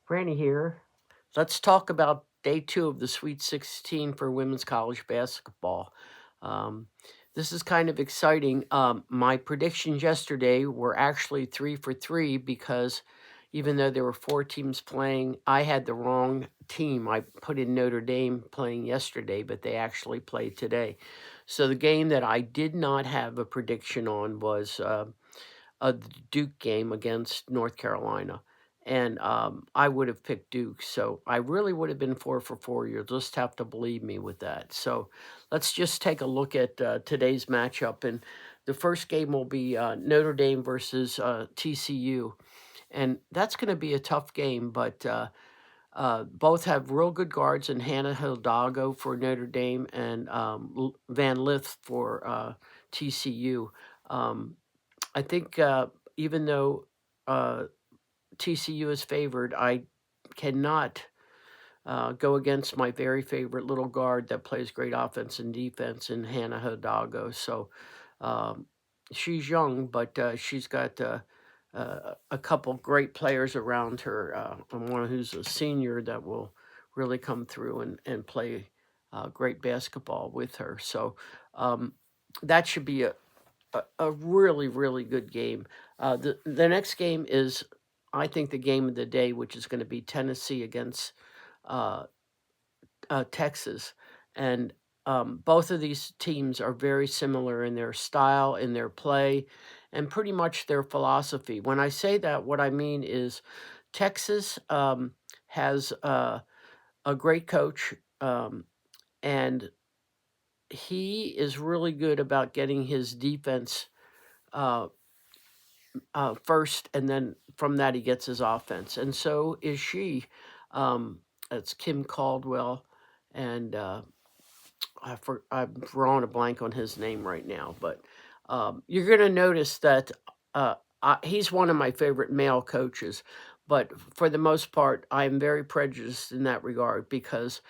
Franny here. Let's talk about day two of the Sweet 16 for women's college basketball. Um, this is kind of exciting. My predictions yesterday were actually 3 for 3 because even though there were 4 teams playing, I had the wrong team. I put in Notre Dame playing yesterday, but they actually played today. So the game that I did not have a prediction on was the Duke game against North Carolina. And I would have picked Duke. So I really would have been 4 for 4. You'll just have to believe me with that. So let's just take a look at today's matchup. And the first game will be Notre Dame versus TCU. And that's going to be a tough game, but both have real good guards in Hannah Hidalgo for Notre Dame and Van Lith for TCU. Um, I think even though uh, TCU is favored, I cannot go against my very favorite little guard that plays great offense and defense in Hannah Hidalgo. So um, she's young, but she's got a couple great players around her, and one who's a senior that will really come through and play great basketball with her. So um, that should be a really really good game. The next game is, I think, the game of the day, which is going to be Tennessee against uh, Texas, and both of these teams are very similar in their style, in their play, and pretty much their philosophy. When I say that, what I mean is Texas has a great coach, and he is really good about getting his defense uh, first, and then from that he gets his offense, and so is she. It's Kim Caldwell, and I'm drawing a blank on his name right now, but you're going to notice that he's one of my favorite male coaches, but for the most part, I'm very prejudiced in that regard because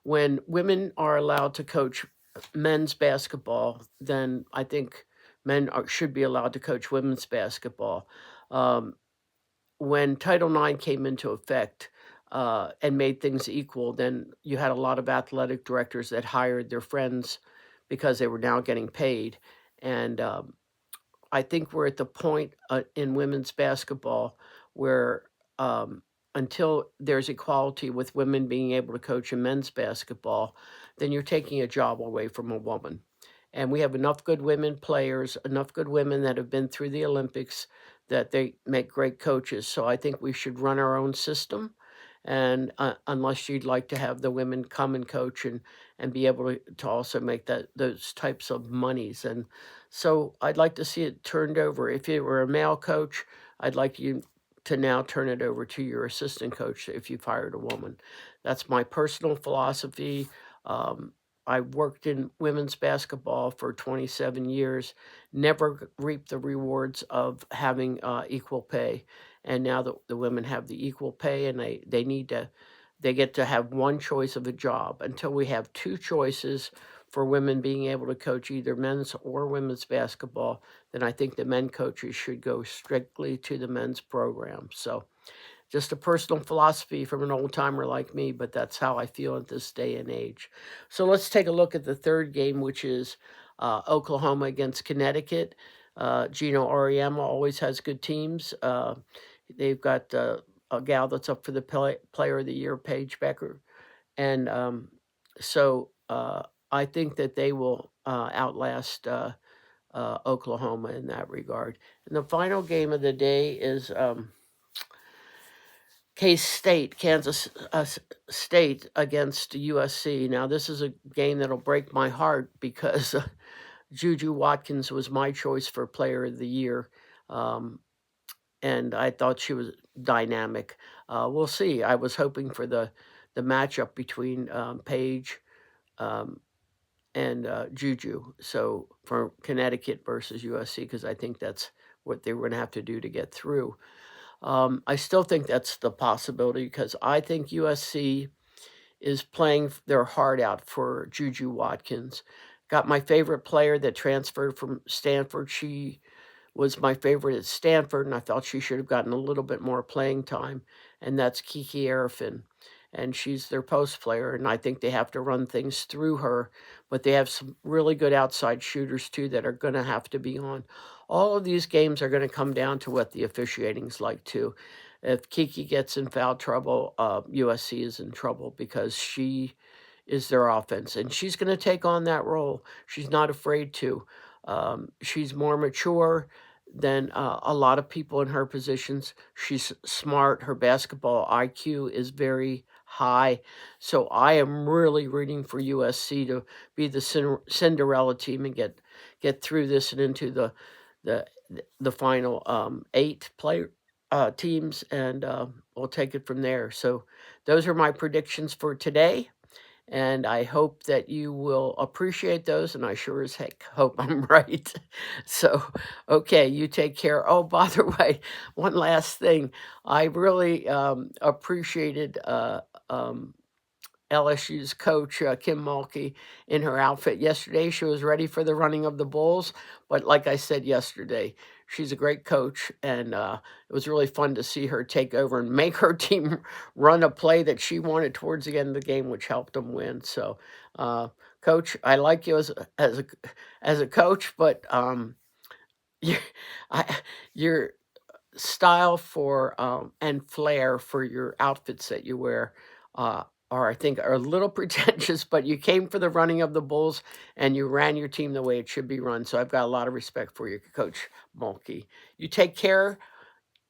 when women are allowed to coach men's basketball, then I think should be allowed to coach women's basketball. Um, when Title IX came into effect and made things equal, then you had a lot of athletic directors that hired their friends because they were now getting paid. And I think we're at the point in women's basketball where until there's equality with women being able to coach in men's basketball, then you're taking a job away from a woman. And we have enough good women players, enough good women that have been through the Olympics that they make great coaches. So I think we should run our own system. And unless you'd like to have the women come and coach and be able to also make those types of monies. And so I'd like to see it turned over. If you were a male coach, I'd like you to now turn it over to your assistant coach if you've hired a woman. That's my personal philosophy. I worked in women's basketball for 27 years, never reaped the rewards of having equal pay. And now that the women have the equal pay and they get to have one choice of a job. Until we have two choices for women being able to coach either men's or women's basketball, then I think the men coaches should go strictly to the men's program. So just a personal philosophy from an old timer like me, but that's how I feel at this day and age. So let's take a look at the third game, which is Oklahoma against Connecticut. Gino Auriemma always has good teams. They've got a gal that's up for the Player of the Year, Paige Becker, and I think that they will outlast Oklahoma in that regard. And the final game of the day is K-State, Kansas State against USC. Now, this is a game that'll break my heart because Juju Watkins was my choice for Player of the Year, and I thought she was dynamic. We'll see. I was hoping for the matchup between Paige and Juju. So for Connecticut versus USC, because I think that's what they were going to have to do to get through. I still think that's the possibility because I think USC is playing their heart out for Juju Watkins. Got my favorite player that transferred from Stanford. She was my favorite at Stanford, and I felt she should have gotten a little bit more playing time, and that's Kiki Arifin. And she's their post player, and I think they have to run things through her, but they have some really good outside shooters too that are going to have to be on. All of these games are going to come down to what the officiating's like too. If Kiki gets in foul trouble, USC is in trouble because she is their offense, and she's going to take on that role. She's not afraid to. She's more mature than a lot of people in her positions. She's smart. Her basketball IQ is very high. So I am really rooting for USC to be the Cinderella team and get through this and into the the final 8 teams, and we'll take it from there. So those are my predictions for today, and I hope that you will appreciate those, and I sure as heck hope I'm right. So, okay, you take care. Oh, by the way, one last thing. I really appreciated LSU's coach, Kim Mulkey, in her outfit yesterday. She was ready for the running of the bulls, but like I said yesterday, she's a great coach, and it was really fun to see her take over and make her team run a play that she wanted towards the end of the game, which helped them win. So, Coach, I like you as a coach, but you, your style for and flair for your outfits that you wear uh, are, I think, are a little pretentious, but you came for the running of the bulls and you ran your team the way it should be run. So I've got a lot of respect for you, Coach Mulkey. You take care.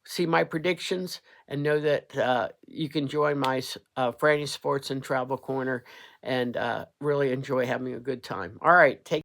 See my predictions and know that you can join my Franny Sports and Travel Corner and really enjoy having a good time. All right, take